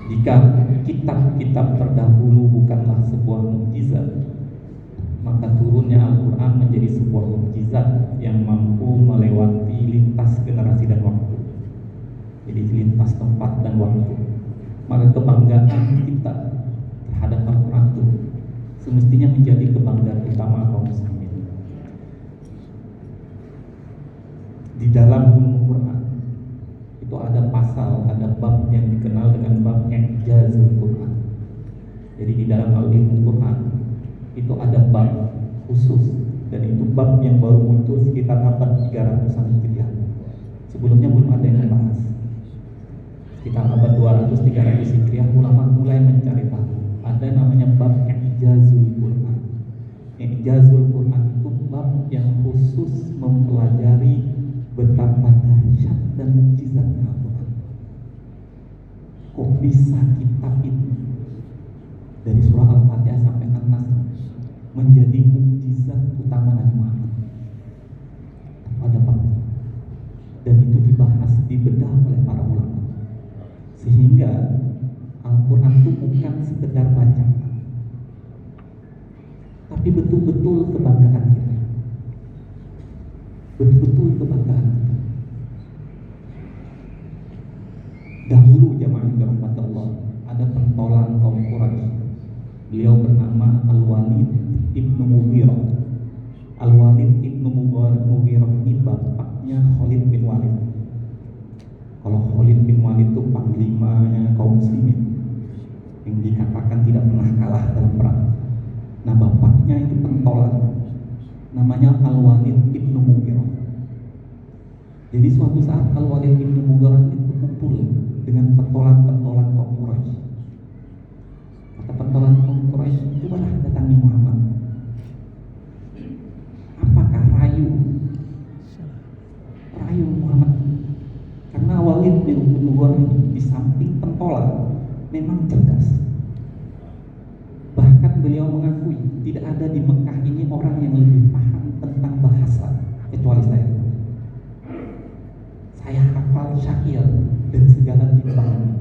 Jika kitab-kitab terdahulu bukanlah sebuah mukjizat, maka turunnya Al-Quran menjadi sebuah mukjizat yang mampu melewati lintas generasi dan waktu. Jadi lintas tempat dan waktu. Maka kebanggaan kita terhadap Al-Quran itu semestinya menjadi kebanggaan utama kaum muslimin. Di dalam ulumul Quran itu ada pasal, ada bab yang dikenal dengan bab I'jazul Quran. Jadi di dalam ulumul Quran itu ada bab khusus, dan itu bab yang baru muncul sekitar abad 300-an Hijriah. Sebelumnya belum ada yang membahas. Sekitar abad 200-300 Hijriah ulama mulai mencari tahu. Ada namanya bab I'jazul Quran. I'jazul Quran itu bab yang khusus mempelajari betapa dahsyat dan mukjizatnya Al-Quran. Kok bisa kitab ini dari surah Al-Fatihah sampai An-Nas menjadi mukjizat utama Nabi Muhammad pada waktu, dan itu dibahas, dibedah oleh para ulama, sehingga Al-Quran itu bukan sekedar bacaan, tapi betul-betul kebanggaan kita, betul-betul kebanggaan kita. Dahulu jamaah yang dirahmati Allah, ada pentolan kaum Quraisy. Beliau bernama Al-Walid ibnu Mughirah. Al-Walid ibnu Mughirah ini bapaknya Khalid bin Walid. Kalau Khalid bin Walid itu panglimanya kaum muslimin yang dikatakan tidak pernah kalah dalam perang. Nah, bapaknya itu pentolan, namanya Al-Walid ibnu Mughirah. Jadi suatu saat Al-Walid ibnu Mughirah itu kumpul dengan pentolan-pentolan kaum Quraisy. Kata pentolan kaum Quraisy, cobalah datangi Muhammad. Apakah rayu Muhammad? Karena Walid bin Mughirah di samping pentolan memang cerdas. Bahkan beliau mengakui tidak ada di Mekah ini orang yang lebih paham tentang bahasa kecuali saya. Saya hafal syair dan segala timbang.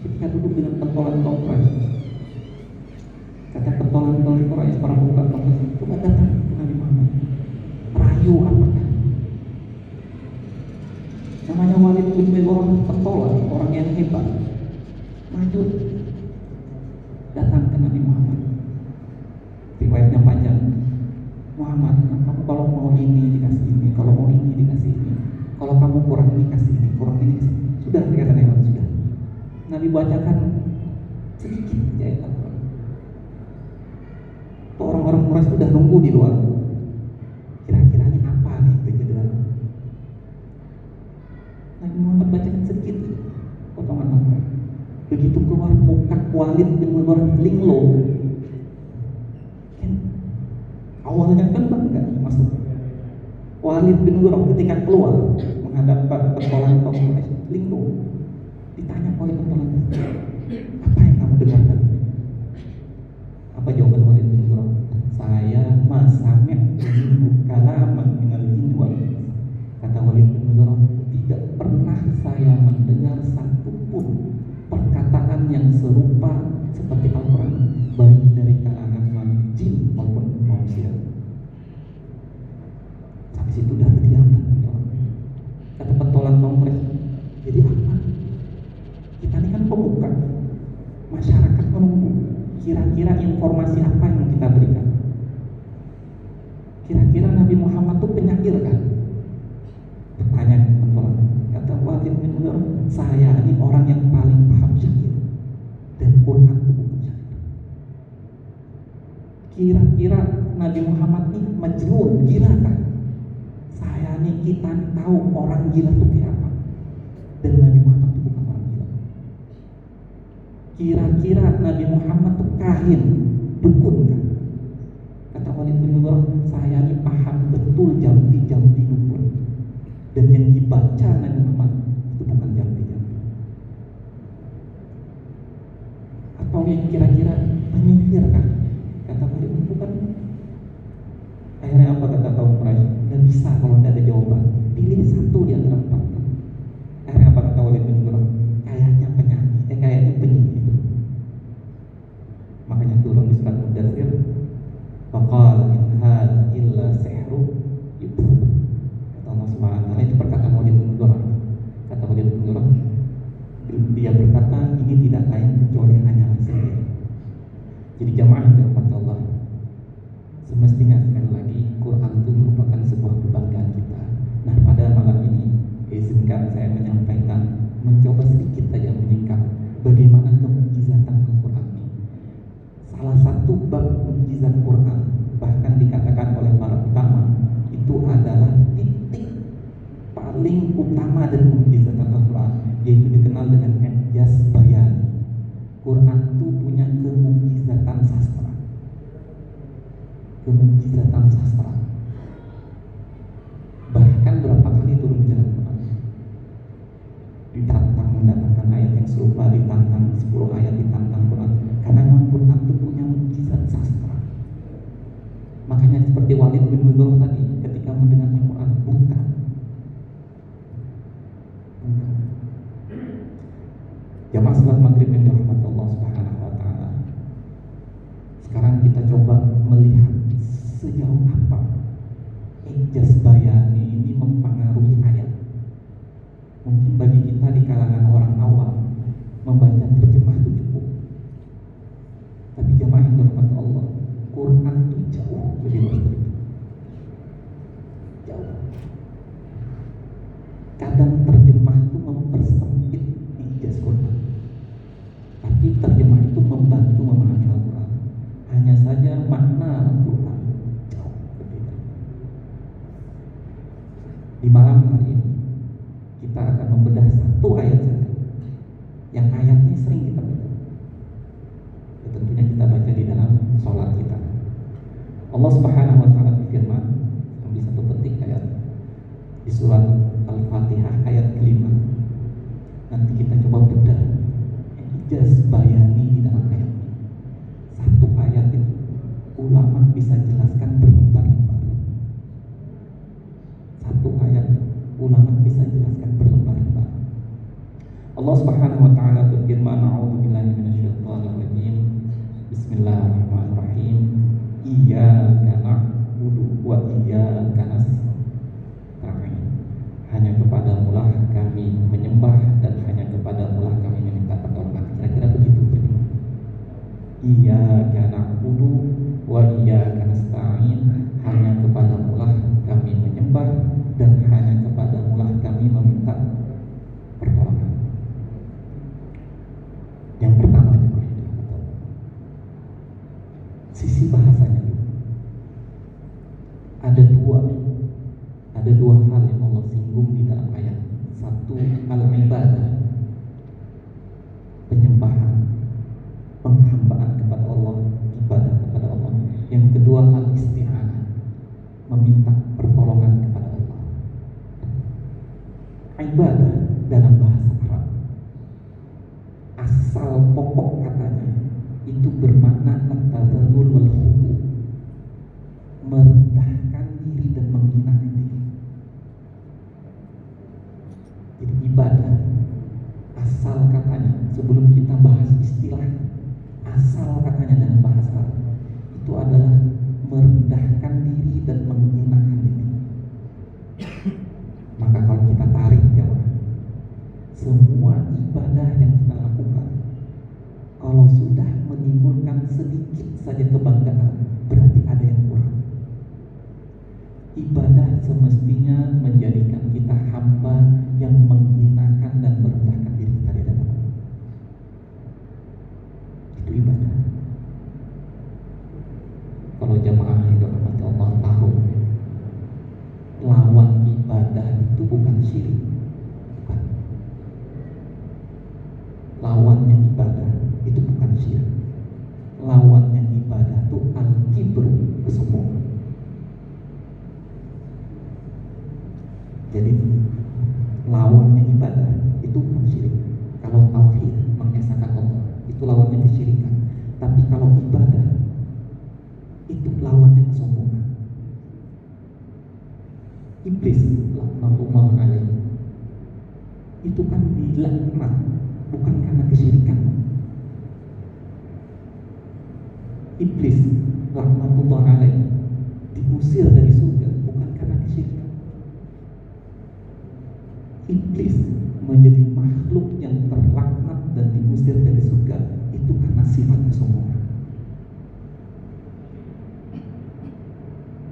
Ketika duduk dengan pentolan kaum Quraisy, kata pentolan kaum Quraisy, para pemuka kaum Quraisy, coba datang ke Nabi Muhammad. Rayu apakah? Namanya Walid bin Mughirah, pentolan, orang yang hebat. Maju, datang ke Nabi Muhammad. Riwayatnya panjang. Muhammad, kamu kalau mau ini dikasih ini, kalau mau ini dikasih ini, kalau kamu kurang ini kasih ini, kurang ini kasih. Sudah, kata Nabi, sudah. Nabi bacakan sedikit ayat Al-Quran. Orang-orang Quraisy sudah nunggu di luar. Kira-kira ini apa nih kejadian? Nabi Muhammad bacakan sedikit potongan Al-Quran. Begitu keluar muka Walid bin Mughirah linglung. Awalnya kan bangga masuk. Walid bin Mughirah ketika keluar menghadap pentolan kaum Quraisy linglung. Ditanya oleh pentolan, apa yang kamu dengarkan? Apa jawaban Walid bin Mughirah? Saya masami' kalaman minal jinn wal ins. Kata Walid bin Mughirah, tidak pernah saya mendengar satupun perkataan yang serupa seperti Al-Quran, baik dari kalangan jin maupun manusia. Sampai situ dah diam. Kata pentolan kaum Quraisy, jadi apa? Kita ini kan pemuka, masyarakat menunggu. Kira-kira informasi apa yang kita berikan? Kira-kira Nabi Muhammad itu penyair kan? Bertanya pentolan. Kata Walid bin Mughirah, saya ini orang yang paling paham syair, dan Quran itu buku syair. Kira-kira Nabi Muhammad ini majnun, gila kan? Saya nih, kita nih tahu orang gila itu kayak apa, dan Nabi Muhammad itu bukan orang gila. Kira-kira Nabi Muhammad itu kahin, dukun kan? Kata Walid bin Mughirah, saya nih paham betul jampi-jampi dukun, dan yang dibaca Nabi Muhammad itu bukan jampi-jampi. Atau yang kira-kira penyihir kan? Kata Walid bin Mughirah, bukan. Akhirnya apa kata kaum Quraisy? Tidak bisa kalau tidak ada jawaban. Pilih satu di antara empat. Akhirnya apa kata Walid bin Mughirah? Kayaknya bagaimana kemukjizatan Al-Quran ini. Salah satu bab mukjizat Quran, bahkan dikatakan oleh para ulama, itu adalah titik paling utama dari mukjizat Al-Quran, yaitu dikenal dengan i'jaz bayan. Quran itu punya kemukjizatan sastra. Kemukjizatan sastra. Bahkan berapa kali turun di dalam Quran, ditantang mendatangkan ayat yang serupa, ditantang 10 ayat, ditantang Quran. Karena memang Quran itu punya mukjizat sastra. Makanya seperti Walid bin Mughirah tadi, ketika mendengar Al-Quran, bukan. Jamaah salat maghrib yang dirahmati Allah Subhanahu wa taala. Sekarang kita coba melihat sejauh apa i'jaz bayani ini mempengaruhi ayat. Mungkin bagi kita di kalangan orang awam membaca terjemah itu cukup. Tapi jamaah yang dirahmati Allah, Quran itu jauh lebih luas dari itu. Jauh. Kadang terjemah itu mempersempit i'jaz Quran, tapi terjemah itu membantu memahami Al-Quran. Hanya saja makna Al-Quran jauh berbeda. Di malam hari ini kita akan membedah satu ayat saja, yang ayat ini sering kita baca. Ya, tentunya kita baca di dalam sholat kita. Allah Subhanahu wa taala berfirman, ambil satu petik ayat di surat Al-Fatihah ayat kelima. Nanti kita coba bedah i'jaz bayani di dalam ayat ini. Satu ayat itu ulama bisa jelaskan berlembar-lembar. Satu ayat ulama bisa jelaskan berlembar-lembar. Allah Subhanahu wa taala berfirman, a'udzubillahi minasyaitonir rajim. Bismillahirrahmanirrahim. Iyyaka na'budu wa iyyaka nasta'in. Hanya kepadamu-lah kami menyembah dan hanya kepadamu-lah kami meminta pertolongan. Kira-kira begitu. Iyyaka na'budu wa iyyaka nasta'in. Hanya kepadamu-lah kami menyembah dan hanya kepadamu-lah kami meminta pertolongan. Yang pertama, sisi bahasanya dulu. Ada dua hal yang Allah singgung di dalam ayat. Satu, al-ibadah, penyembahan, penghambaan kepada Allah, ibadah kepada Allah. Yang kedua, al-isti'anah, meminta pertolongan kepada Allah. Ibadah dalam bahasa Arab, asal pokok katanya itu bermakna at-tadzallul wal khudu, merendahkan diri dan menghinakan diri. Jadi ibadah asal katanya, sebelum kita bahas istilah, asal katanya dalam bahasa Arab itu adalah merendahkan diri dan menghinakan diri. Maka kalau kita tarik jawab, semua ibadah yang kita lakukan, kalau sudah menimbulkan sedikit saja kebanggaan, berarti ada yang kurang. Ibadah semestinya menjadikan kita hamba yang menghinakan dan merendahkan diri kita di hadapan Allah. Itu ibadah. Kalau jamaah yang dirahmati Allah tahu, lawan ibadah itu bukan syirik, bukan. Lawannya ibadah itu bukan syirik. Lawannya ibadah itu al-kibru, kesombongan. Jadi lawannya ibadah itu bukan syirik. Kalau tauhid, mengesahkan Allah, itu lawannya kesyirikan. Tapi kalau ibadah, itu lawannya kesombongan. Iblis, laknatullah alaihi, itu kan dilaknat bukan karena kesyirikan. Iblis, laknatullah alaihi, diusir dari surga bukan karena kesyirikan. Iblis menjadi makhluk yang terlaknat dan diusir dari surga itu karena sifat kesombongan.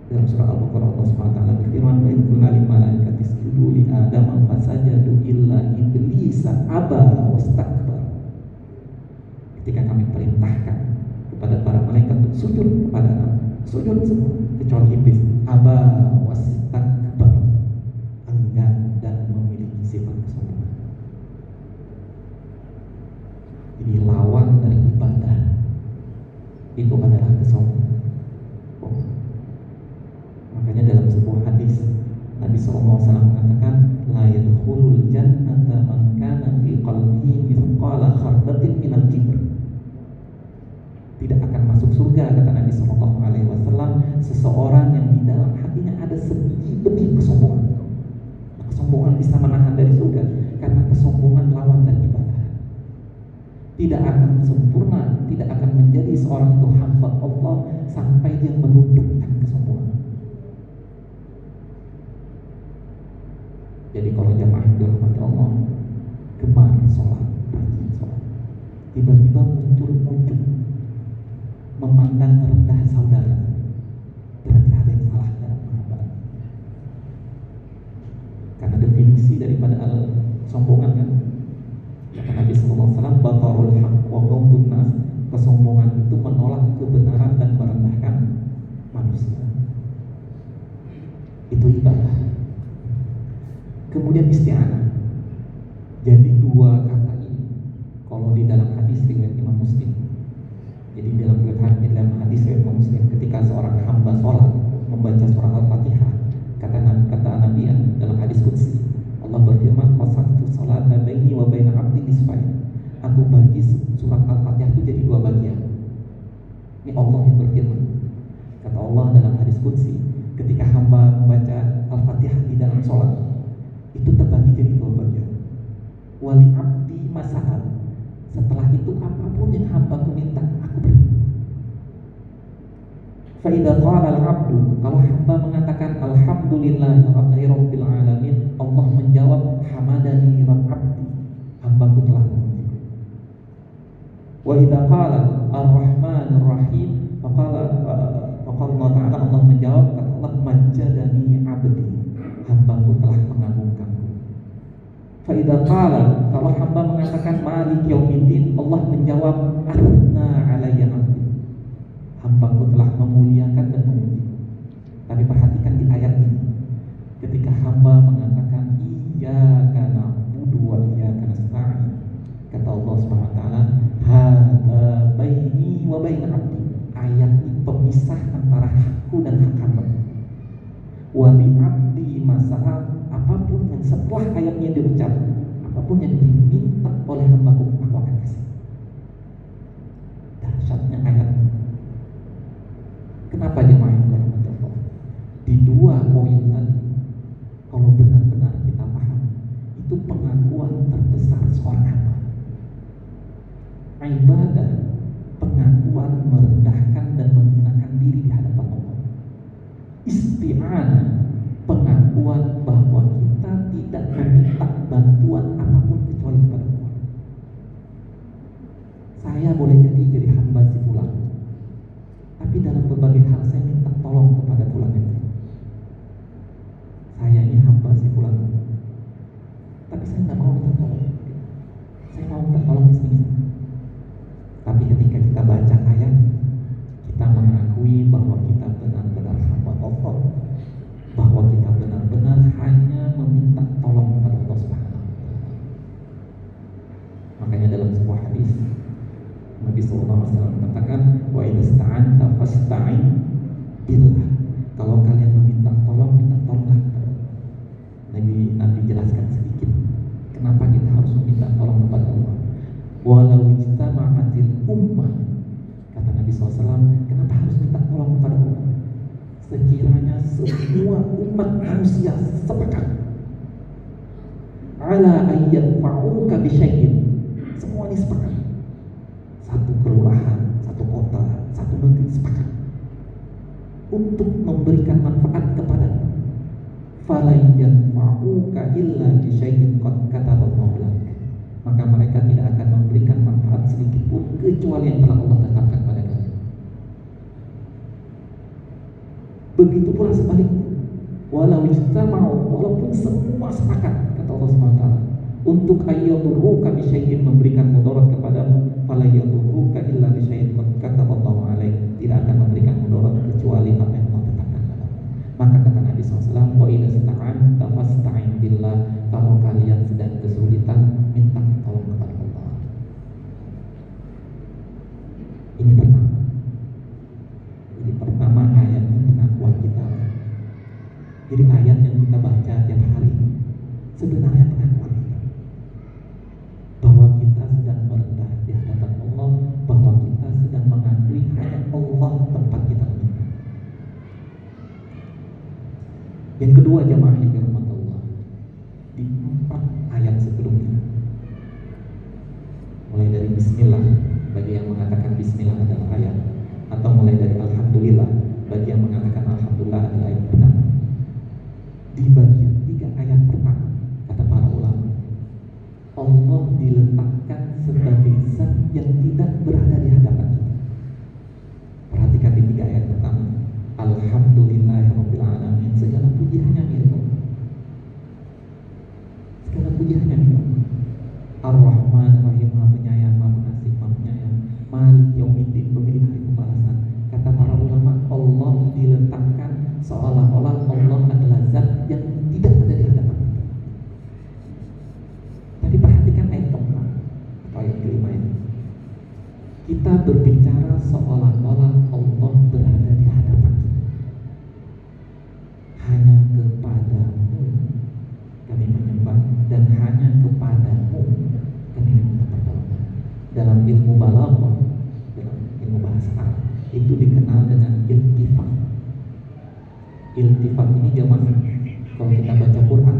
Dalam surah Al-Baqarah Allah SWT berfirman, wa idh qulna lil malaikati isjudu li Adam fasajadu illa iblisa aba wastakbar. sujud kepada Adam, sujud semua kecuali iblis. Aba wastakbar, enggan dan memiliki sifat kesombongan. Jadi lawan dari ibadah itu adalah kesombongan. Makanya dalam sebuah hadis Nabi SAW mengatakan, la yadkhulul jannata man kana fi qalbihi mithqala khardatin minal kibr. Tidak akan masuk surga, kata Nabi SAW, seseorang yang di dalam hatinya ada sebiji benih kesombongan. Kesombongan bisa menahan dari surga karena kesombongan lawan dari ibadah. Tidak akan sempurna, tidak akan menjadi seorang itu hamba Allah sampai dia menundukkan kesombongan. Jadi kalau jamaah yang dirahmati Allah, gemar sholat, rajin sholat, tiba-tiba muncul memandang rendah saudara, berarti ada yang salah dalam pengabaran. Karena definisi daripada sombongan kan, kata Nabi SAW, batarul haq wa ghamdun nas, kesombongan itu menolak kebenaran dan merendahkan manusia. Itu ibadah. Kemudian isti'anah. Jadi dua kata ini kalau di dalam hadis riwayat Imam Muslim. Jadi dalam hadis riwayat Imam Muslim, ketika seorang hamba sholat membaca surah Al-Fatihah, kata Nabi dalam hadis qudsi, Allah berfirman, qasamtu sholata baini wa baina 'abdi nisfain. Aku bagi surat Al-Fatihah itu jadi dua bagian. Ini Allah yang berfirman. Kata Allah dalam hadis qudsi, ketika hamba membaca Al-Fatihah di dalam sholat, itu terbagi jadi dua bagian. Wali abdi masahal. Setelah itu apapun yang hamba ku minta, aku beri. Fa idza qala al-'abdu, kalau hamba mengatakan alhamdulillahirabbil alamin, Allah menjawab hamadani rabb 'abdi, hambaku telah memujiku. Wa idza qala ar-rahmanir rahim, faqala Allah Ta'ala, Allah menjawab, kata Allah, majjadani 'abdi, hambaku telah mengagungkanku. Fa idza qala, kalau hamba mengatakan maliki yaumiddin, Allah menjawab athna 'alayya 'abdi, hambaku telah memuliakan dan memuji. Tapi perhatikan di ayat ini, ketika hamba mengatakan iyyaka na'budu wa iyyaka nasta'in, kata Allah Subhanahu wa taala, hadza baini wa baina 'abdi. Ayat ini pemisah antara hakku dan hak hamba. Wa li 'abdi masalah, apapun yang setelah ayatnya diucap, apapun yang diminta oleh hambaku, aku akan kasih. Dahsyatnya ayat. Kenapa jemaah yang dirahmati Allah? Di dua poin tadi, kalau benar-benar kita paham, itu pengakuan terbesar seorang hamba. Ibadah, pengakuan merendahkan dan menghinakan diri di hadapan Allah. Isti'anah, pengakuan bahwa kita tidak meminta bantuan apapun kecuali kepada Allah. Saya boleh jadi hamba si fulan, tapi dalam berbagai hal saya minta tolong kepada fulan itu. Saya ini hamba si fulan, tapi saya tidak mau minta tolong. Saya mau minta tolong ke sini. Tapi ketika kita baca ayat, kita mengakui bahwa kita benar-benar hamba Allah, bahwa kita benar-benar hanya meminta tolong kepada Allah Subhanahu wa taala. Makanya dalam sebuah hadis Nabi SAW mengatakan, wa idza sta'anta fasta'in billah. Kalau kalian meminta tolong, minta tolonglah kepada Allah. Nabi jelaskan sedikit kenapa kita harus meminta tolong kepada Allah. Walau ijtama'atil ummah, kata Nabi SAW, kenapa harus minta tolong kepada Allah? Sekiranya semua umat manusia sepakat ala ayyanfa'uka bisyai'in, semua ini sepakat, satu kelurahan, satu kota, satu negeri sepakat untuk memberikan manfaat kepada fala yanfa'uka illa bisyai'in qad kataballahu lak, maka mereka tidak akan memberikan manfaat sedikit pun kecuali yang telah Allah tetapkan pada kalian. Begitu pula sebaliknya, walau ijtama'u, walaupun semua sepakat, kata Allah SWT, untuk ayyadurruka bisyai'in, memberikan mudarat kepadamu, fala yadurruka illa bisyai'in qad kataballahu alaik, tidak akan memberikan mudarat kecuali apa yang Allah tetapkan padamu. Maka kata Nabi SAW, wa idza sta'anta fasta'in billah, kalau kalian sedang kesulitan minta tolong kepada Allah. Ini pertama. Jadi pertama ayat ini pengakuan kita. Jadi ayat yang kita baca tiap hari sebenarnya pengakuan kita bahwa kita sedang merendah di hadapan Allah, bahwa kita sedang mengakui hanya Allah tempat kita meminta. Yang kedua, jamaah yang dirahmati Allah, di 4 ayat sebelumnya, mulai dari Bismillah bagi yang mengatakan Bismillah adalah ayat, atau mulai dari Alhamdulillah bagi yang mengatakan Alhamdulillah adalah ayat pertama. Di bagian 3 ayat pertama, kata para ulama, Allah diletakkan sebagai zat yang tidak berada di hadapan kita. Perhatikan di 3 ayat pertama, Alhamdulillahirabbil alamin, segala puji hanya milik Allah. Segala puji hanya milik Allah. Ar-Rahman Ar-Rahim, Maha Penyayang, Maha Pengasih, Maha Penyayang, Malik Yaumiddin, pemilik hari pembalasan. Kata para ulama, Allah diletakkan seolah-olah Allah adalah zat yang tidak ada di hadapan kita. Tapi perhatikan ayat keempat atau ayat kelima ini. Kita berbicara seolah-olah Allah berada di hadapan kita. Hanya kepadamu kami menyembah dan hanya kepadamu kami minta pertolongan. Dalam ilmu balaghah, dalam ilmu bahasa Arab, itu dikenal dengan iltifat. Iltifat ini jamaah, kalau kita baca Quran,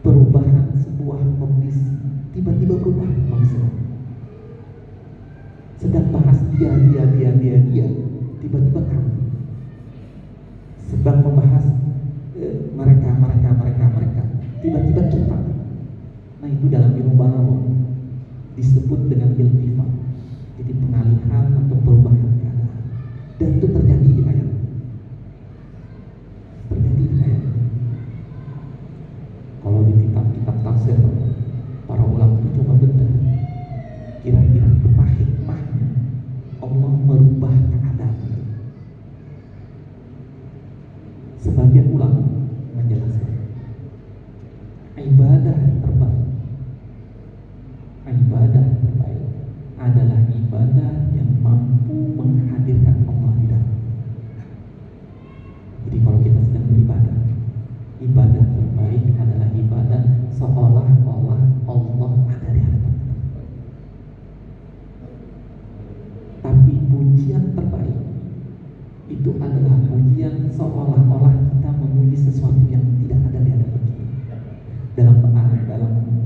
perubahan sebuah kondisi tiba-tiba berubah kondisi. Sedang bahas dia, tiba-tiba kamu. Sedang membahas mereka, tiba-tiba kita. Nah, itu dalam ilmu balaghah disebut dengan iltifat. Jadi pengalihan atau perubahan keadaan. Dan itu terjadi di ayat. Kalau di kitab tafsir, para ulama itu coba bedah kira-kira apa hikmahnya Allah merubah keadaan. Sebagian ulama menjelaskan ibadah terbaik adalah ibadah yang mampu menghadirkan Allah di dalam. Jadi kalau kita sedang beribadah, ibadah terbaik adalah ibadah seolah-olah Allah ada di hadapan kita. Tapi pujian terbaik itu adalah pujian seolah-olah kita memuji sesuatu yang tidak ada di hadapan kita.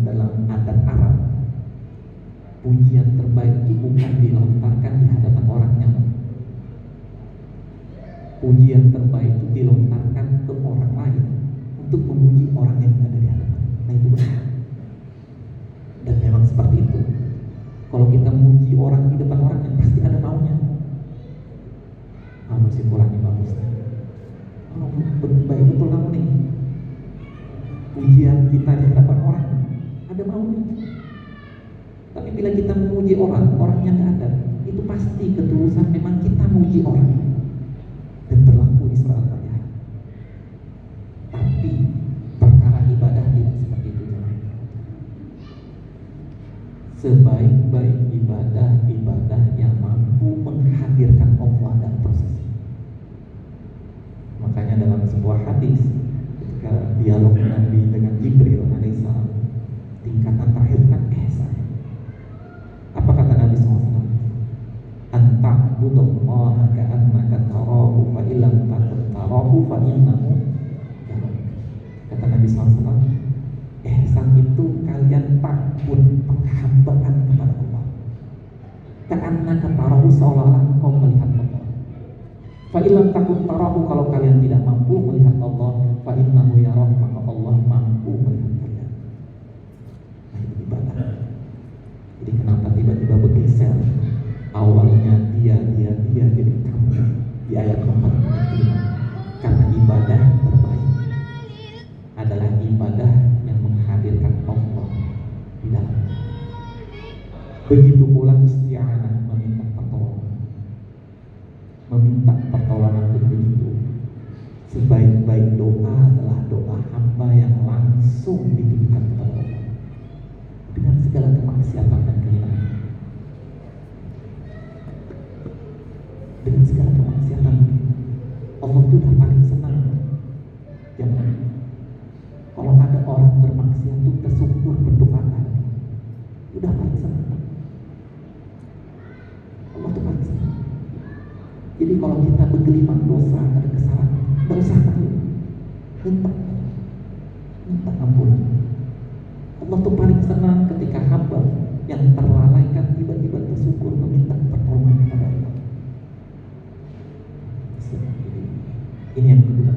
Dalam adat Arab, pujian terbaik itu bukan dilontarkan di hadapan orangnya. Pujian terbaik itu dilontarkan ke orang lain untuk memuji orang yang ada di hadapan. Nah, itu benar. Dan memang seperti itu. Kalau kita memuji orang di depan orang, yang pasti ada maunya. Masih kurangnya bagus nih. Baik betul kamu nih. Pujian kita di hadapan orang ada maunya. Tapi bila kita memuji orangnya nggak ada, itu pasti ketulusan memang kita memuji orang. Dan berlaku di surah Al-Fatihah. Tapi perkara ibadah tidak seperti itu. Sebaik-baik ibadah yang mampu menghadirkan Allah dalam proses. Makanya dalam sebuah hadis, ketika dialog Nabi dengan Jibril alaihissalam, tingkatan terakhir kan ihsan. Apa kata Nabi SAW? Anta'budallaha ka'annaka tarahu fa illam takun tarahu fa innahu yarak. Kata Nabi SAW, ihsan itu kalian takut penghambaan kepada Allah. Ka'annaka tarahu, seolah-olah engkau melihat Allah. Fa illam takun tarahu, kalau kalian tidak mampu melihat Allah, fa innahu yarak, maka Allah mampu melihat kalian. Nah, itu ibadah. Jadi kenapa tiba-tiba bergeser? Awalnya dia jadi kamu di ayat 4 dan 5. Karena ibadah terbaik adalah ibadah yang menghadirkan Allah Begitu pula isti'anah, meminta pertolongan. Meminta pertolongan itu begitu. Sebaik-baik doa adalah doa hamba yang langsung ditujukan kepada Allah dengan segala kemaksiatan dan kehinaan. Dengan segala kemaksiatan, Allah itu udah paling senang. Jangan kalau ada orang bermaksiat itu tersungkur berdoa, udah paling senang. Allah itu paling senang. Jadi kalau kita bergelimang dosa, ada kesalahan, tidak usah takut, minta ampun. Allah tuh paling senang ketika hamba yang terlalaikan tiba-tiba tersungkur meminta pertolongan kepada Allah. Ini yang kedua.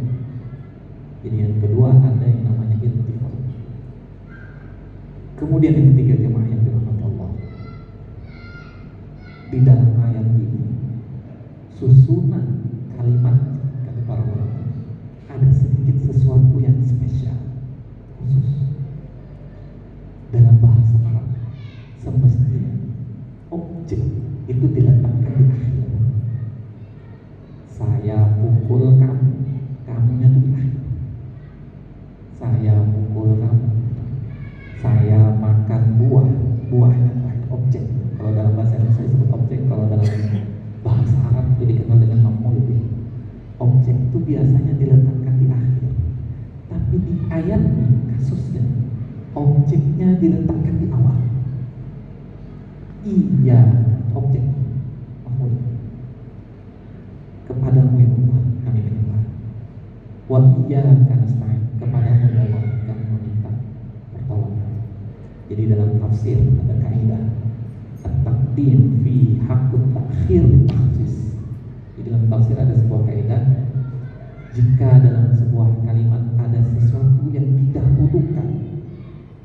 Jadi yang kedua ada yang namanya iltifat. Kemudian yang ketiga, jemaah yang dirahmati Allah, di dalam ayat ini susunan kalimat kata para ulama ada sedikit sesuatu yang spesial khusus. Dalam bahasa Arab semestinya objek itu diletakkan di akhir. Saya pukul kamu, kamunya itu di akhir. Saya pukul kamu, saya makan buah, buahnya terakhir. Objek kalau dalam bahasa Indonesia disebut objek, kalau dalam bahasa Arab itu dikenal dengan maf'ul bih. Objek itu biasanya diletakkan di akhir, tapi di ayat ini kasusnya objeknya diletakkan di awal. Iya, objek maf'ul. Kepadamu ya Allah kami menyembah. Wa iyyaka nasta'in, kepadamu ya Allah kami meminta pertolongan. Jadi dalam tafsir ada kaidah at-taqdim fi haqqut ta'khir takhsis. Di dalam tafsir ada sebuah kaidah, jika dalam sebuah kalimat ada sesuatu yang didahulukan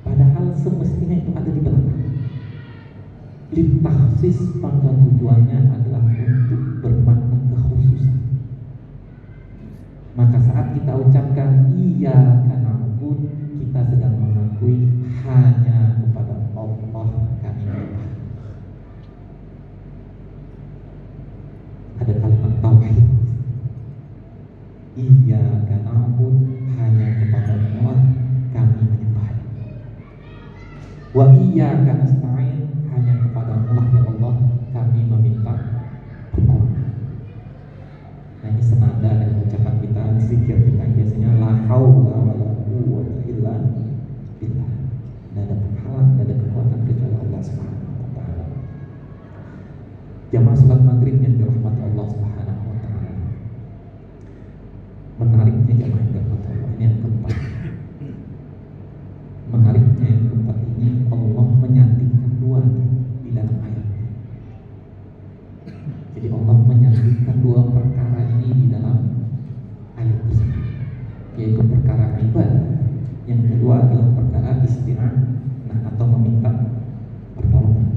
padahal semestinya itu ada di belakang, litakhsis, maka tujuannya adalah untuk bermakna kekhususan. Maka saat kita ucapkan iyyaka na'budu, kita sedang mengakui hanya kepada Allah kami menyembah. Ada kalimat tauhid, iyyaka na'budu, hanya kepada Allah kami menyembah. Wa iyyaka nasta'in, hanya kepada Allah ya Allah kami meminta pertolongan. Nah ini senada dengan ucapan kita, zikir kita biasanya la haula wala quwwata illa billah. Tidak ada penghalang, tidak ada kekuatan kecuali Allah Subhanahu wa taala. Jamaah salat maghrib yang dirahmati Allah Subhanahu wa taala. Menariknya jamaah yang dirahmati Allah, ini yang keempat. Menariknya yang keempat ini, Allah menyandingkan dua di dalam ayat. Jadi Allah menyandingkan dua perkara ini di dalam ayat tersebut, yaitu perkara ibadah, yang kedua adalah perkara isti'anah atau meminta pertolongan.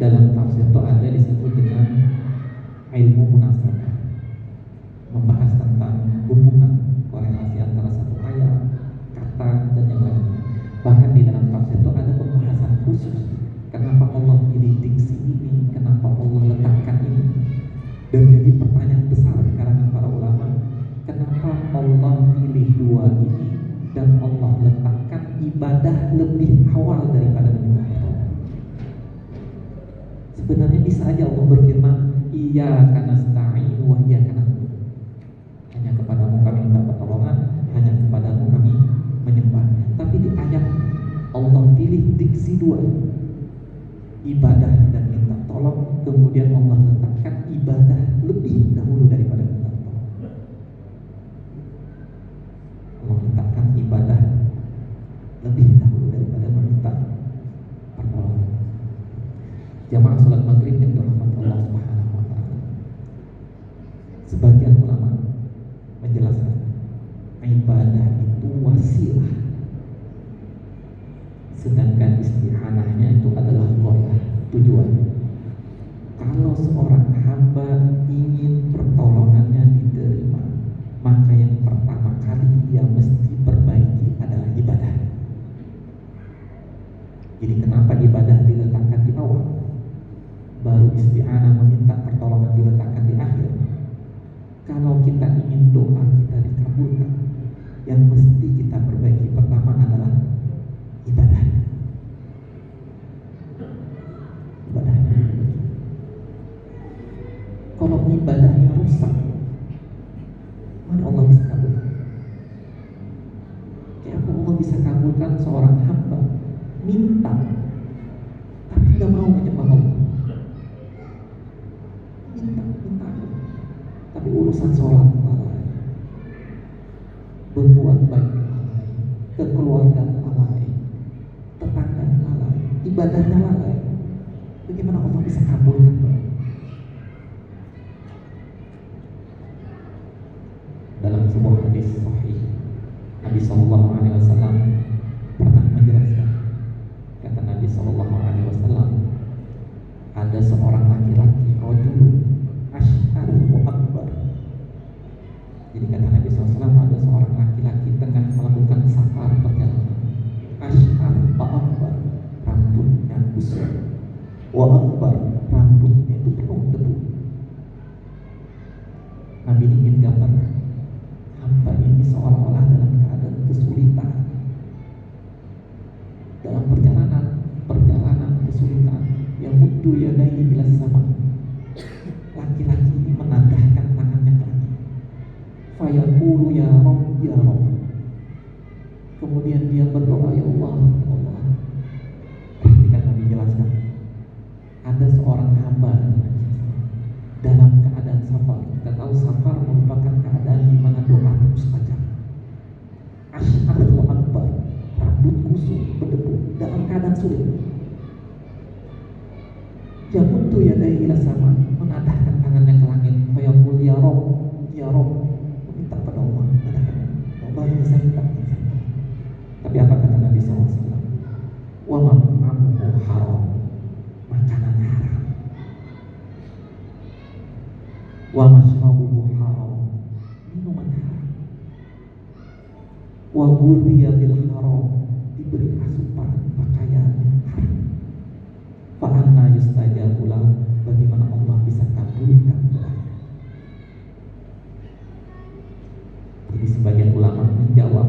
Dalam tafsir itu ada disebut dengan ilmu munasabah, membahas tentang hubungan korelasi antara satu ayat, kata dan yang lainnya. Bahkan di dalam tafsir itu ada pembahasan khusus, kenapa Allah pilih diksi ini, kenapa Allah letakkan ini. Dan jadi pertanyaan besar di kalangan para ulama, kenapa Allah pilih dua ini dan Allah letakkan ibadah lebih awal daripada meminta pertolongan. Sebenarnya bisa aja Allah berfirman iyyaka nasta'in wa iyyaka na'budu, hanya kepadamu kami minta pertolongan, hanya kepadamu kami menyembah. Tapi di ayat Allah pilih diksi dua, ibadah dan minta tolong, kemudian Allah letakkan ibadah lebih dahulu daripada minta tolong. Allah letakkan ibadah lebih dahulu daripada meminta pertolongan. Jamaah salat maghrib yang dirahmati Allah Subhanahu wa taala, sebagian ulama menjelaskan ibadah itu wasilah, sedangkan isti'anahnya itu adalah ghayah, tujuan. Kalau seorang hamba ingin pertolongannya diterima, maka yang pertama kali ia mesti perbaiki adalah ibadah. Jadi kenapa ibadah diletakkan isti'anah, meminta pertolongan diletakkan di akhir. Kalau kita ingin doa kita dikabulkan, yang mesti kita perbaiki pertama adalah ibadah. Ibadahnya. Kalau ibadahnya rusak, mana Allah bisa kabulkan? Kayak apa Allah bisa kabulkan seorang hamba minta tapi tidak mau menyembah Allah? Minta, tapi urusan sholat lalai, berbuat baik lalai, kekeluargaan lalai, tetangga lalai, ibadahnya lalai. Bagaimana Allah bisa kabulkan? Dalam sebuah hadis sahih, Nabi Sallallahu Alaihi Wasallam pernah menjelaskan, kata Nabi Sallallahu Alaihi Wasallam, ada seorang laki-laki rajul asy'aru akbar. Jadi kata Nabi SAW, ada seorang laki-laki tengah melakukan safar perjalanan, asy'aru akbar, rambutnya kusut, wa akbar, rambutnya itu penuh debu. Nabi ingin gambarkan hamba ini seolah-olah dalam keadaan kesulitan, dalam perjalanan kesulitan, yang muddu yadayhi ila sama. Laki-laki ini menandahkan tangannya ke langit, fayaqulu ya Rabb, ya Rabb. Kemudian dia berdoa, ya Allah, ya Allah. Ketika Nabi jelaskan, ada seorang hamba dalam keadaan safar. Kita tahu safar merupakan keadaan di mana doa terus tajam. Asy'aru akbar, rambut kusut, berdebu, dalam keadaan sulit. Yamuddu yadayhi ila sama, menadahkan tangannya ke langit, fayaqul ya Rabb, ya Rabb, meminta pada Allah, menadahkan Allah, ini saya minta. Tapi apa kata Nabi SAW? Wa ma'amuhu haram, makanan haram. Wa mashrabuhu haram, minuman haram. Wa ghudhiya bil haram, diberi asupan pakaian haram. Fa anna yustajabu lahu, bagaimana Allah bisa kabulkan doanya? Jadi sebagian ulama menjawab,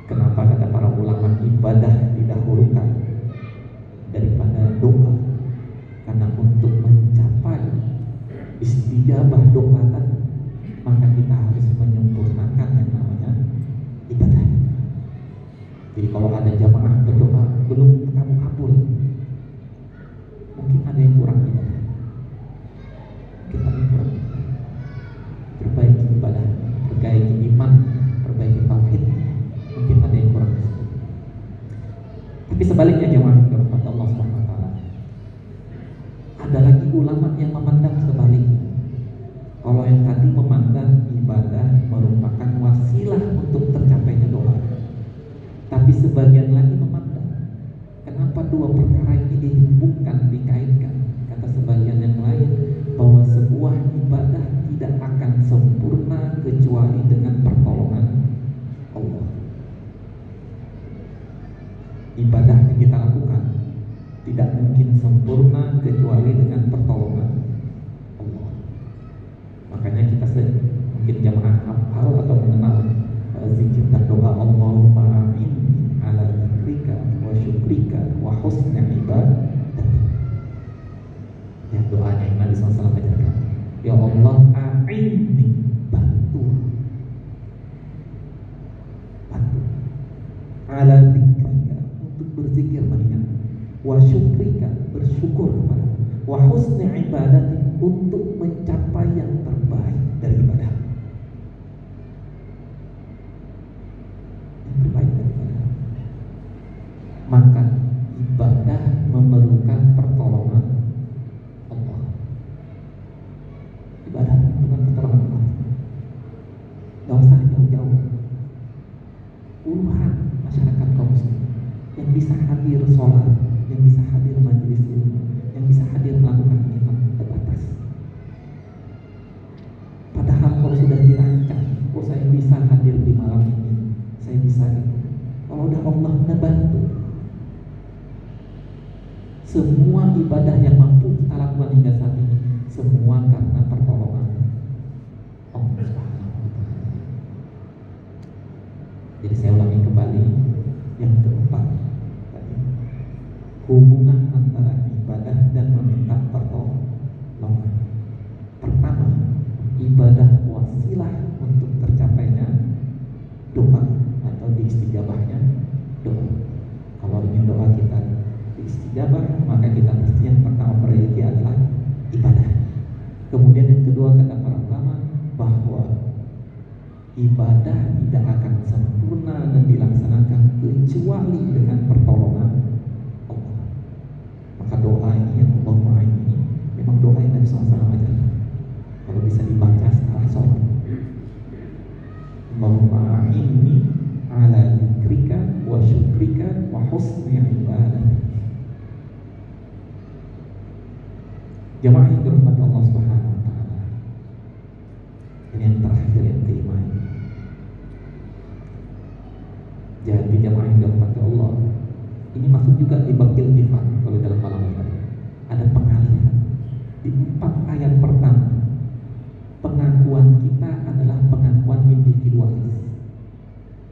kenapa kata para ulama ibadah didahulukan daripada doa? Karena untuk mencapai istijabah doa tadi, maka kita harus menyempurnakan yang namanya ibadah. Jadi kalau ada jamaah berdoa belum kamu kabul, mungkin ada yang kurang ibadah. Mungkin ada yang kurang ibadah. Perbaiki ibadah, perbaiki iman, perbaiki tauhid. Mungkin ada yang kurang. Tapi sebaliknya jamaah yang dirahmati Allah Subhanahu wa taala, ada lagi ulama yang memandang sebaliknya. Kalau yang tadi memandang ibadah merupakan wasilah untuk tercapainya doa, tapi sebagian lagi memandang, kenapa dua perkara ini dihubungkan, dikaitkan? Kata sebagian yang lain, bahwa sebuah ibadah tidak akan sempurna kecuali dengan pertolongan Allah. Ibadah yang kita lakukan tidak mungkin sempurna kecuali dengan pertolongan Allah. Makanya kita mungkin jamaah hafal atau mengenal zikir dan doa Allahumma a'inni ala dzikrika wa syukrika wa husni ibadatik. Ya, doanya yang Nabi SAW ajarkan, ya Allah a'inni, bantu ala dzikrika, untuk berzikir mengingat, wa syukrika, bersyukur kepada, wa husni ibadatik, untuk mencapai yang terbaik dari ibadah. Yang terbaik dari ibadah. Maka ibadah memerlukan pertolongan Allah. Ibadah dengan pertolongan Allah. Gak usah jauh-jauh. Puluhan masyarakat kaum muslim yang bisa hadir sholat, yang bisa hadir majelis ilmu, yang bisa hadir melakukan ibadah terbatas. Padahal kalau sudah dirancang, oh saya bisa hadir di malam ini, saya bisa ini. Kalau udah Allah membantu, semua ibadah yang mampu kita lakukan hingga saat ini semua karena pertolongan Allah Subhanahu wa Ta'ala. Jadi saya ulangi kembali yang keempat tadi, hubungan antara ibadah dan meminta pertolongan. Pertama, ibadah wasilah untuk tercapainya doa atau diistijabahnya doa. Kalau ingin doa kita diistijabah, maka kita mesti yang pertama priority adalah ibadah. Kemudian yang kedua, kata para ulama bahwa ibadah tidak akan sempurna dan dilaksanakan kecuali dengan pertolongan Allah. Maka doa ini yang Allahumma ini memang doa yang Nabi SAW ajarkan. Kalau bisa dibaca setelah sholat, Allahumma inni ala dzikrika wa syukrika wa husni ibadah. Jamaah yang dirahmati Allah Subhanahu wa Ta'ala. Ini yang terakhir, yang kelima. Jadi jamaah yang dirahmati Allah, ini masuk juga di bab iltifat. Kalau dalam kalam ada pengalihan di 4 ayat pertama. Pengakuan kita adalah pengakuan individualis.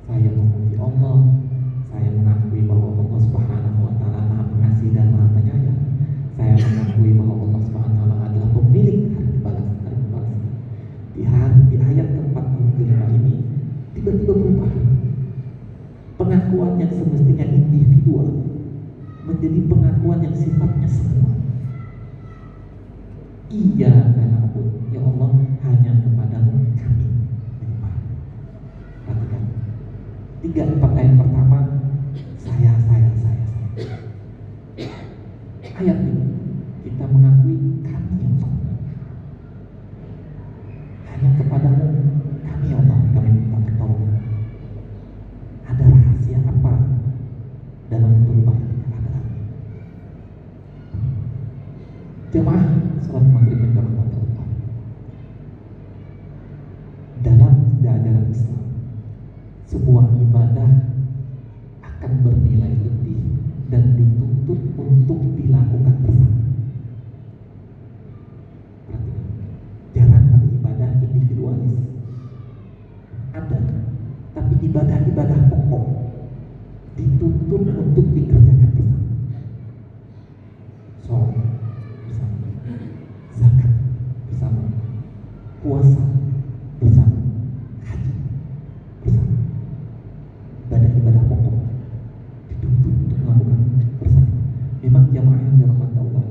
Saya memuji Allah, saya mengakui bahwa Allah Subhanahu wa Ta'ala Maha Pengasih dan Maha Penyayang. Saya mengakui bahwa Allah Subhanahu wa Ta'ala adalah pemilik hari balasan. Di ayat ke-45 ini tiba-tiba berubah. Pengakuan yang semestinya individual menjadi pengakuan yang sifatnya semua. Iya karena ya Allah, hanya kepadamu kami menyembah. Perhatikan 3-4 ayat pertama, saya. Ayat ini kita mengakui kami ya Allah, hanya kepadamu kami ya Allah kami minta pertolongan. Ada rahasia apa dalam perubahan keadaan? Jemaah salat maghrib yang dirahmati Allah, dalam ajaran Islam sebuah ibadah akan bernilai lebih dan dituntut untuk dilakukan bersama. Jangan ada ibadah individualis. Ada, tapi ibadah-ibadah pokok dituntut untuk dikerjakan bersama. Sholat bersama, zakat bersama, puasa bersama, haji bersama. Ibadah-ibadah pokok dituntut untuk melakukan bersama. Memang jamaah yang dirahmati Allah,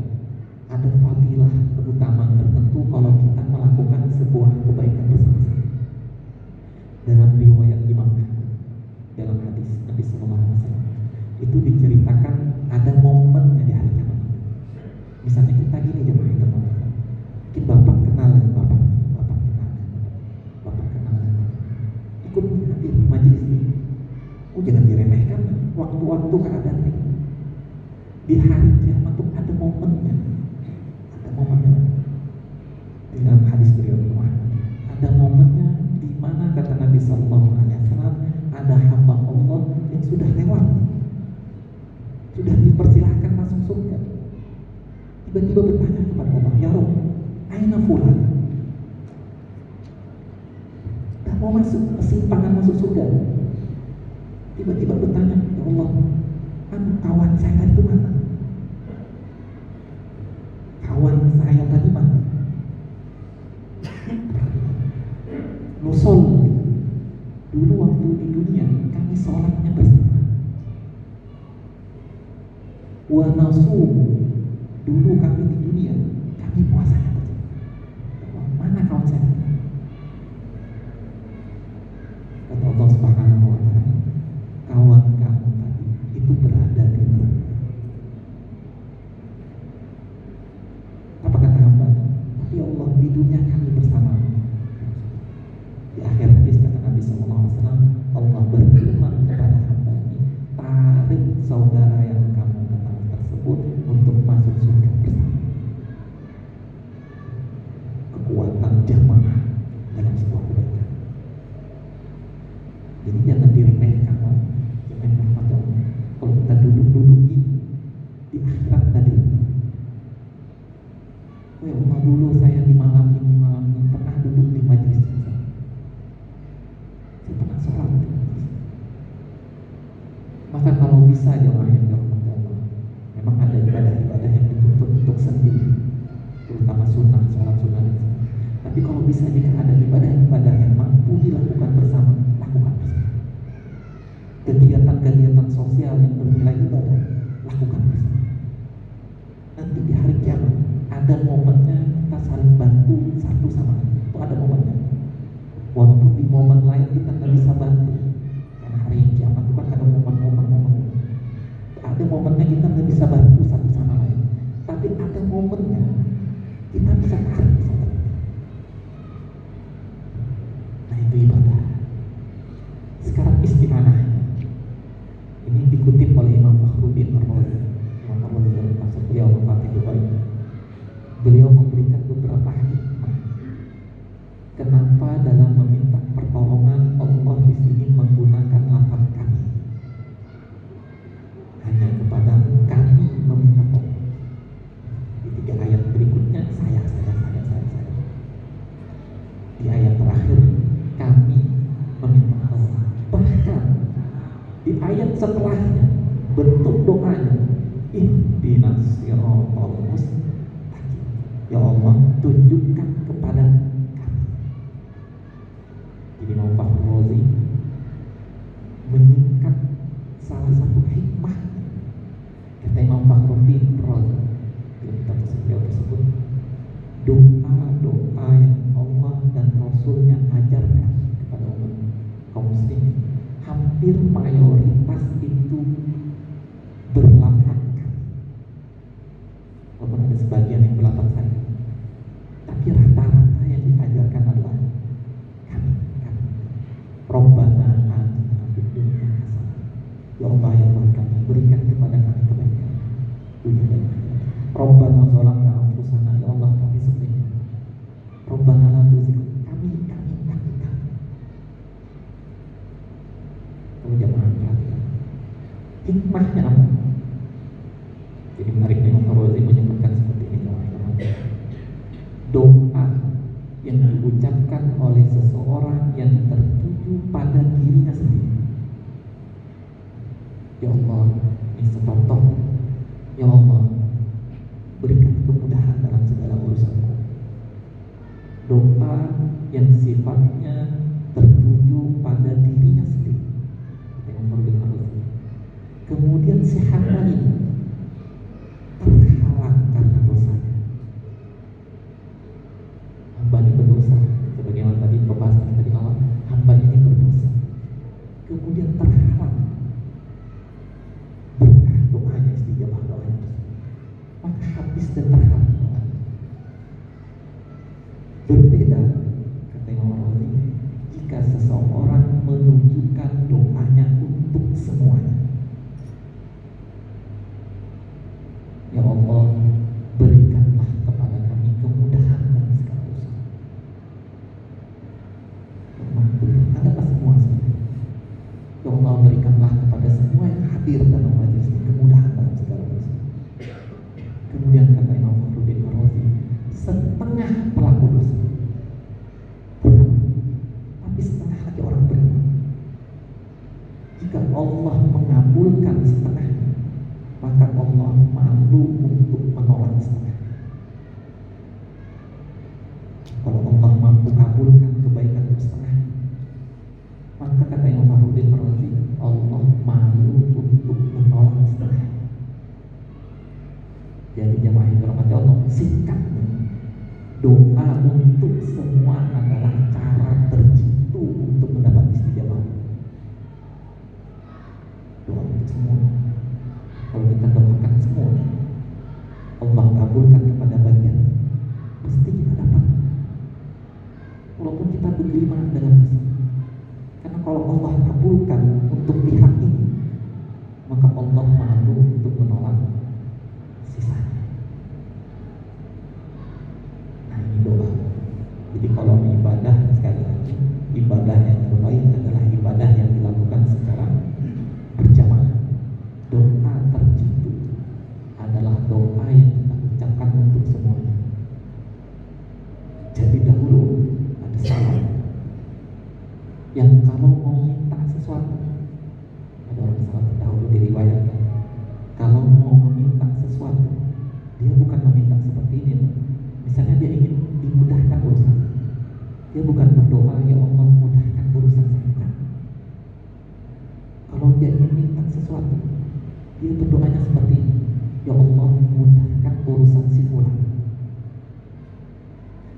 ada fadilah keutamaan tertentu kalau kita melakukan sebuah kebaikan bersama-sama. Dalam riwayat Imam Ahmad, dalam hadis Nabi Sallallahu Alaihi Wasallam itu diceritakan ada momennya di hari kiamat. Misalnya kita gini jemaah yang dirahmati Allah, mungkin bapak kenal dengan bapak kenal ikut hadir majelis ini. Jangan diremehkan waktu-waktu keadaan ini. Di hari kiamat itu ada momennya. Di dalam hadis beliau ada momennya di mana kata Nabi Sallallahu Alaihi Wasallam ada hamba Allah yang sudah lewat, sudah dipersilahkan masuk surga. Tiba-tiba bertanya kepada Allah, ya Rabb, aina fulan? Tak mau masuk persimpangan masuk surga. Tiba-tiba bertanya, ya Allah, kawan saya tadi itu mana? Kawan saya tadi mana? Nusol, dulu waktu di dunia kami sholatnya bersama. Wa nasum, dulu kami di dunia kami puasanya bersama. Mana kawan saya? Kata Allah Subhanahu wa Ta'ala, kawan kamu tadi itu berada di neraka. Apa kata hamba? Tapi Allah, di dunia kami bersama. Di akhir hadis kata Nabi Sallallahu Alaihi Wasallam, Allah berfirman kepada hamba ini, tarik saudara yang kamu kenal tersebut untuk masuk surga bersama. Kekuatan jamaah dalam sebuah kebaikan. Jadi jangan diremehkan, kalau kita duduk-duduk di akhirat tadi, Ya Allah, dulu saya di malam ini pernah duduk di majelis ini. Saya pernah sholat di majelis. Maka kalau bisa jemaah yang dirahmati Allah, memang ada ibadah-ibadah yang dituntut untuk sendiri, terutama sunnah, sholat sunnah. Tapi kalau bisa, jika ada ibadah-ibadah yang mampu dilakukan bersama, lakukan bersama. Kegiatan-kegiatan sosial yang bernilai ibadah, lakukan bersama. Nanti di hari kiamat ada momennya kita saling bantu satu sama lain. Itu ada momennya. Walaupun di momen lain kita nggak bisa bantu, karena hari kiamat itu kan ada momen-momen. Ada momennya kita nggak bisa bantu satu sama lain, tapi ada momennya kita bisa tarik satu. Nah, itu ibadah. Sekarang isti'anah ini dikutip oleh Imam Fakhruddin Ar-Razi. Imam Ar-Razi dalam tafsir beliau Mafatihul Ghaib, beliau memberikan beberapa hikmah kenapa dalam meminta pertolongan Allah di sini menggunakan lafaz kami. Hanya kepada kami meminta tolong. Di 3 ayat berikutnya saya. Di ayat terakhir kami meminta Allah. Bahkan di ayat setelahnya bentuk doanya ihdinas siratal mustaqim. Ya Allah, tunjukkan kepada kami. Jadi Imam Fakhruddin menyingkat salah satu hikmah. Kata Imam Fakhruddin Razi dalam tafsir beliau tersebut, doa-doa yang Allah dan Rasulnya ajarkan kepada umat kaum muslimin, hampir mayoritas itu berlafaz kami. Walaupun ada sebagian yang berlafaz saya, tapi rata-rata yang diajarkan adalah kami. Rabbana atina fid dunya hasanah. Ya Allah, ya Tuhan kami, berikan kepada kami kebaikan dunia dan akhirat. Rabbana zalamna anfusana. Ya Allah, kami sendiri. Rabbana la tuzigh. Kami. Kalau jamaah perhatikan hikmahnya apa? Jadi menariknya Imam Ar-Razi menyebutkan seperti ini, jamaah. Doa yang diucapkan oleh seseorang yang tertuju pada dirinya sendiri. Ya Allah, ini secontoh. Ya Allah, berikan kemudahan dalam segala urusanku. Doa yang sifatnya tertuju pada dirinya sendiri. Kemudian si hamba ini terhalang karena dosanya. Hamba ini berdosa, sebagaimana tadi pembahasan tadi awal, hamba ini berdosa, kemudian terhalang berkah doanya, istijabah doanya, maka habis dan terhalang doanya. Berbeda, kata Imam Ar-Razi, jika seseorang menunjukkan doanya untuk semuanya. Ya Allah, berikanlah kepada kami kemudahan dalam segala urusan. Adalah semua sebenarnya. Ya Allah, berikanlah kepada semua yang hadir dalam majelis ini kemudahan dalam segala urusan. Kemudian kata Imam Fakhruddin Ar-Razi, setengah pelaku dosa, tapi setengah lagi orang beriman. Jika Allah mengabulkan setengahnya, maka Allah malu untuk menolak setengah. Kalau Allah mampu kabulkan kebaikan itu setengah, maka kata Imam Fakhruddin Ar-Razi, Allah malu untuk menolak setengah. Jadi jamaah yang dirahmati Allah, singkatnya, doa untuk semua adalah cara terjitu untuk mendapat istijabah. Doa untuk semua. Kalau kita doakan semua, Allah kabulkan kepada bagian, pasti kita dapat. Walaupun kita bergimana dengan besar, karena kalau Allah kabulkan untuk pihak ini, maka Allah malu untuk menolak sisanya. Nah, ini doa. Jadi kalau ibadah, sekali lagi, ibadah yang terbaik adalah ibadah yang dilakukan secara berjamaah. Doa terjitu adalah doa yang kita ucapkan untuk semuanya. meminta sesuatu, dia bukan meminta seperti ini. Misalnya dia ingin dimudahkan urusan, dia bukan berdoa, ya Allah mudahkan urusan saya. Kalau dia ingin minta sesuatu, dia berdoanya seperti ini, ya Allah mudahkan urusan si fulan.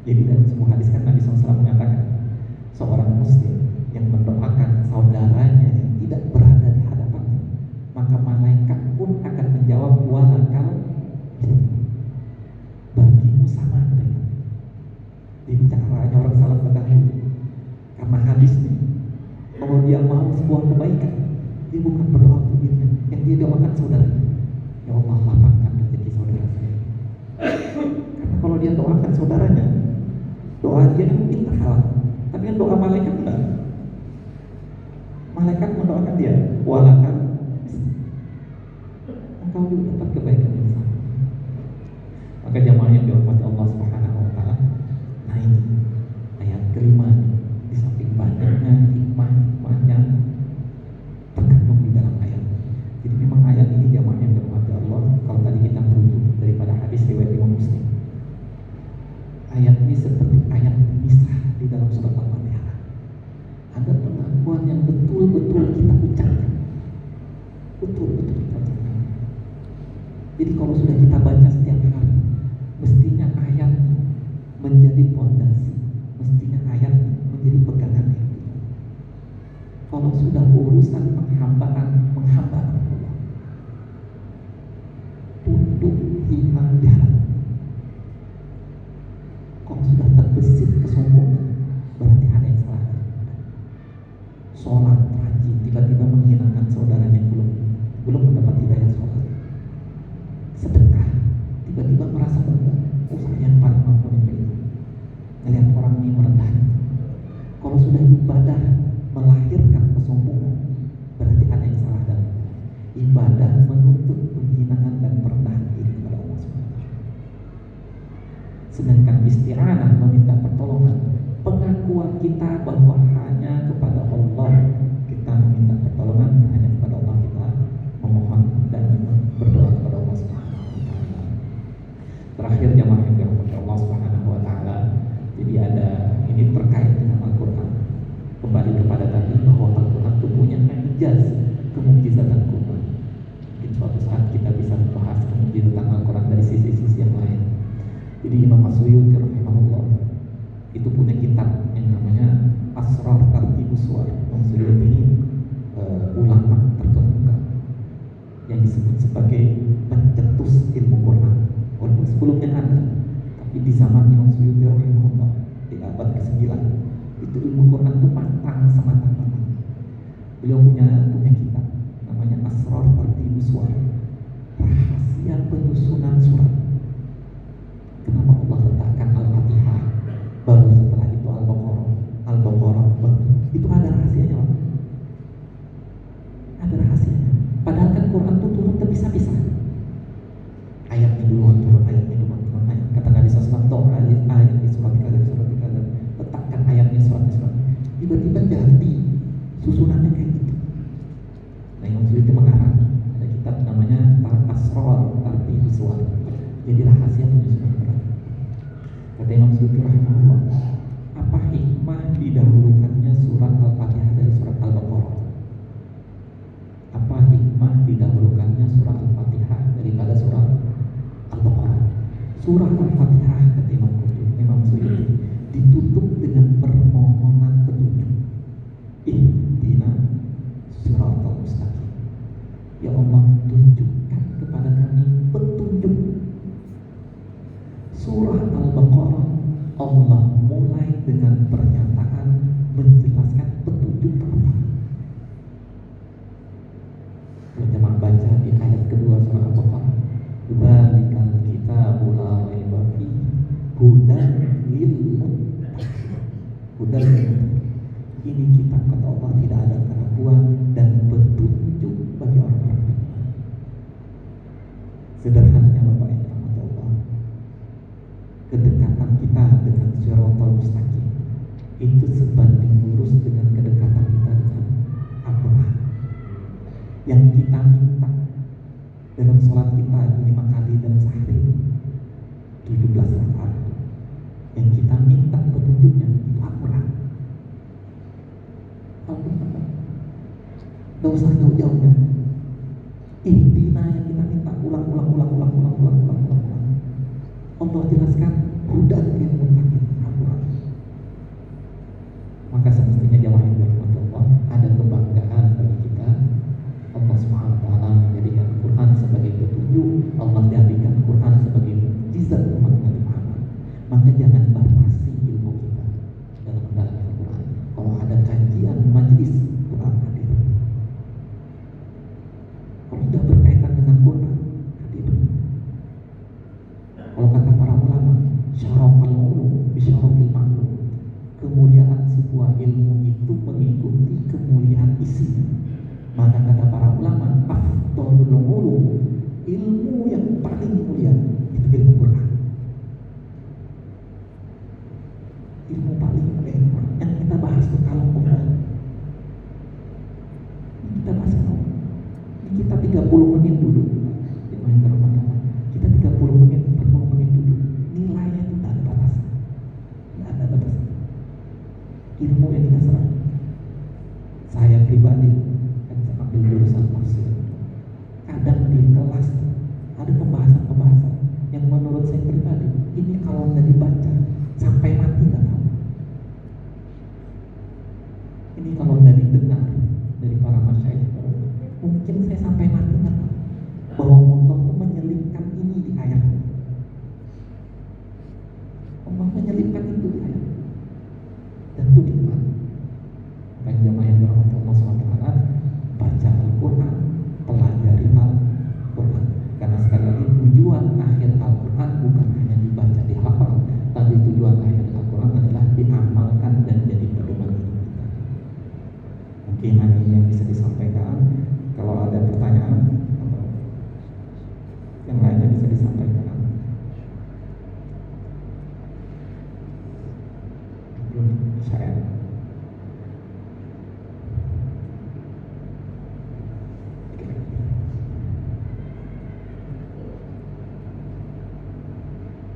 Jadi dalam sebuah hadis kan Nabi SAW mengatakan, seorang muslim yang mendoakan saudaranya yang tidak berada di hadapannya, maka malaikat pun akan menjawab, walakal bagimu sama dengan. Dia bicaranya orang salaf terdahulu. Karena hadis ini, kalau dia mau sebuah kebaikan, dia bukan berdoa untuk dirinya, yang dia doakan saudaranya, ya Allah lapangkan rezeki saudara saya. Karena kalau dia doakan saudaranya, doa dia mungkin terhalang, tapi kan doa malaikat enggak. Malaikat mendoakan dia, walakan engkau juga dapat kebaikan yang sama. Maka jamaah yang dirahmati Allah Subhanahu wa taala, nah ini ayat kelima, di samping banyaknya hikmah-hikmah yang terkandung di dalam ayat. Jadi memang ayat ini jamaah yang dirahmati Allah, kalau tadi kita merujuk daripada hadis riwayat Imam Muslim, ayat ini seperti ayat pemisah di dalam surat Al-Fatihah. Ada pengakuan yang betul-betul kita ucapkan, betul-betul kita ucapkan. Jadi kalau sudah kita baca setiap hari, mestinya ayat menjadi pondasi, mestinya ayat menjadi pegangan hati. Kalau sudah urusan penghambaan, menghamba Allah, tunduk iman di hadapan. Kalau sudah terbesit kesombongan, berarti ada yang salah. Sholat rajin, tiba-tiba menghinakan saudaranya yang belum mendapat hidayah sholat. Sedekah, tiba-tiba merasa bangga, saya yang paling mampu itu. Melihat orang ini merendahkan. Kalau sudah ibadah melahirkan kesombongan, berarti ada yang salah dalam ibadah, menuntut penghinaan dan perendahan diri kepada Allah SWT. Sedangkan isti'anah, meminta pertolongan, pengakuan kita bahwa hanya kepada Allah kita meminta pertolongan, hanya kepada Allah kita memohon dan berdoa kepada Allah Subhanahu wa taala. Terakhir jamaah yang dirahmati Allah Subhanahu wa taala, jadi ada ini terkait dengan Al-Qur'an. Kembali kepada tadi bahwa Al-Qur'an itu punya ijaz, kemukjizatan Quran. Mungkin suatu saat kita bisa membahas kemukjizatan Al-Qur'an dari sisi-sisi yang lain. Jadi Imam As-Suyuti rahimahullah itu punya kitab yang namanya Asrar Tartibus Suwar. Imam Suyuti ini ulama terkemuka yang disebut sebagai pencetus ilmu Quran. Walaupun sebelumnya ada, tapi di zaman Imam Suyuti rahimahullah di abad ke-9 itu ilmu Quran itu matang sematang-matang. Beliau punya kitab namanya Asrar Tartibus Suwar, rahasia penyusunan surat. Kenapa Allah letakkan Al-Fatihah baru setelah itu Al-Baqarah itu ada rahasianya, Pak. Ada rahasianya. Padahal kan Quran itu turun terpisah-pisah. Ayatnya duluan turun, ayatnya duluan turun. Kata Nabi SAW, ayat di surat kada, letakkan ayatnya surat. Tiba-tiba jadi susunannya kayak gitu. Nah, yang sulit mengarang ada kitab namanya Asrar Tartibus Suwar. Jadi rahasia penyusunan Quran. Kata Imam Suyuti rahimahullah, apa hikmah didahulukannya surat Al-Fatihah dari surat Al-Baqarah? Apa hikmah didahulukannya surat Al-Fatihah daripada surat Al-Baqarah? Surah Al-Fatihah, kata Imam Suyuti, ditutup dengan permohonan petunjuk. Ihdina siratal mustaqim. Ya Allah, tunjukkan kepada kami petunjuk. Surah Al-Baqarah, Allah mulai dengan pernyataan menjelaskan petunjuk apa. Kalau jemaah baca di ayat kedua surah Al-Baqarah, dzalikal kitabul la raiba fihi hudan lil muttaqin. Hudan lil muttaqin. Ini kitab kata Allah tidak ada keraguan dan petunjuk bagi orang-orang beriman. Sederhananya Bapak yang dirahmati Allah, kedekatan kita dengan Shiratal Mustaqim itu sebanding lurus dengan kedekatan kita dengan Al-Quran. Yang kita minta dalam sholat sholat kita 5 kali dalam sehari, 17 rakaat. Yang kita minta petunjuknya itu Al-Quran. Al-Quran. Gak usah jauh-jauhnya. Ihdina yang kita minta ulang. Allah jelaskan hudan lil muttaqin, Al-Quran. Maka semestinya jamaah yang dirahmati Allah, ada kebanggaan bagi kita. Allah Subhanahu wa taala menjadikan Al-Quran sebagai petunjuk, Allah jadikan Al-Quran sebagai mukjizat umat Nabi Muhammad. Maka jangan batasi ilmu kita dalam mendalami Al-Quran. Kalau ada kajian majlis Quran hadir. Kalau sudah berkaitan dengan Quran hadir. Kalau kata para ulama, syarafal ulum bisyarafil ma'lum. Kemuliaan sebuah ilmu itu mengikuti kemuliaan isinya. Maka kata para ulama, afdhalul ulum, ilmu yang paling mulia itu ilmu Quran. Ilmu paling mulia ilmu Quran. Yang kita bahas itu kalau Allah. Ini kita bahas kalau ini kita 30 menit dulu. Kita 30 menit, 40 menit dulu. Nilainya itu tak ada batasan. Tidak ada batasan. Ilmu yang kita serap. Saya pribadi ambil jurusan tafsir. Kadang di kelas ada pembahasan yang menurut saya pribadi ini kalau nggak dibaca sampai mati nggak tahu. Ini kalau nggak didengar dari para masyayikh mungkin saya sampai mati nggak tahu bahwa Allah itu menyelipkan ini di ayat. Allah menyelipkan itu di ayat dan itu nikmat. Bagi jamaah yang dirahmati Allah SWT, baca Al-Quran, pelajari Al-Quran. Karena sekali lagi tujuan akhir Al-Quran bukan hanya dibaca, dihafal, tapi tujuan akhir Al-Quran adalah diamalkan dan jadi pedoman hidup kita. Mungkin hanya ini yang bisa disampaikan. Kalau ada pertanyaan atau yang lainnya bisa disampaikan. Belum saya.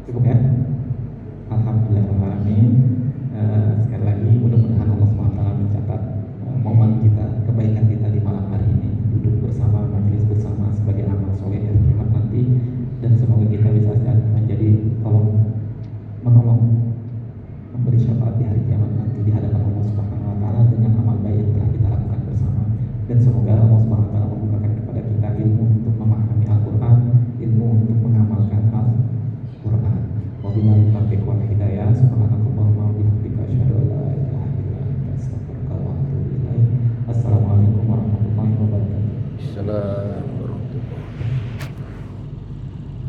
Cukup ya?